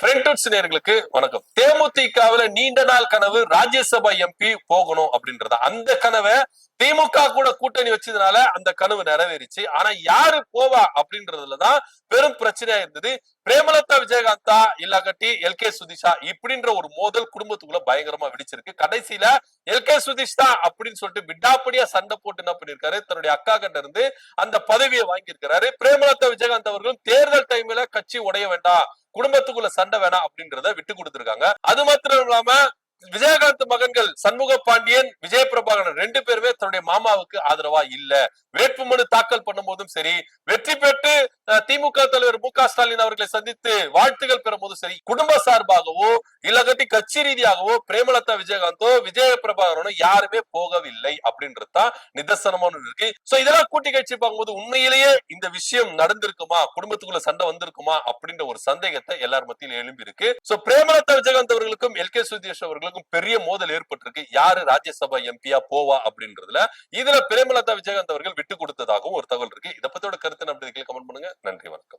நேயர்களுக்கு வணக்கம். தேமுதிகவுல நீண்ட நாள் கனவு ராஜ்யசபா எம்பி போகணும் அப்படின்றத, அந்த கனவை திமுக கூட கூட்டணி வச்சதுனால அந்த கனவு நிறைவேறிச்சு. ஆனா யாரு போவா அப்படின்றதுலதான் பெரும் பிரச்சனையா இருந்தது. பிரேமலதா விஜயகாந்தா இல்லாட்டி எல்.கே. சுதீஷா இப்படின்ற ஒரு மோதல் குடும்பத்துக்குள்ள பயங்கரமா வெடிச்சிருக்கு. கடைசியில எல்.கே. சுதீஷா அப்படின்னு சொல்லிட்டு விடாப்படியா சண்டை போட்டு என்ன பண்ணிருக்காரு, தன்னுடைய அக்கா கிட்ட இருந்து அந்த பதவியை வாங்கியிருக்கிறாரு. பிரேமலதா விஜயகாந்த் அவர்களும் தேர்தல் டைம்ல கட்சி உடைய வேண்டாம், குடும்பத்துக்குள்ள சண்டை வேணாம் அப்படின்றத விட்டு கொடுத்திருக்காங்க. அது மாத்திரம் இல்லாம விஜயகாந்த் மகன்கள் சண்முக பாண்டியன், விஜய பிரபாகரன் ரெண்டு பேருமே தன்னுடைய மாமாவுக்கு ஆதரவா இல்ல. வேட்புமனு தாக்கல் பண்ணும் போதும் சரி, வெற்றி பெற்று திமுக தலைவர் மு க ஸ்டாலின் அவர்களை சந்தித்து வாழ்த்துகள் பெறும் போதும் சரி, குடும்ப சார்பாகவோ இல்லகட்டி கட்சி ரீதியாகவோ பிரேமலதா விஜயகாந்தோ விஜய பிரபாகரனோ யாருமே போகவில்லை அப்படின்றதுதான் நிதர்சனமான இருக்கு. சோ இதெல்லாம் கூட்டி கட்சி பார்க்கும்போது உண்மையிலேயே இந்த விஷயம் நடந்திருக்குமா, குடும்பத்துக்குள்ள சண்டை வந்திருக்குமா அப்படின்ற ஒரு சந்தேகத்தை எல்லார் மத்தியில் எழும்பி இருக்கு. சோ பிரேமலதா விஜயகாந்த் அவர்களுக்கும் எல்.கே. சுதீஷ் அவர்களுக்கும் பெரிய மோதல் ஏற்பட்டிருக்கு. யாரு ராஜ்யசபா எம்பியா போவா அப்படின்றதுல. இதுல பிரேமலதா விஜயகாந்த் அவர்கள் விட்டு கொடுத்ததாகவும் ஒரு தகவல் இருக்கு. இதை பத்தியோட கருத்து நம்ம கமெண்ட் பண்ணுங்க. நன்றி, வணக்கம்.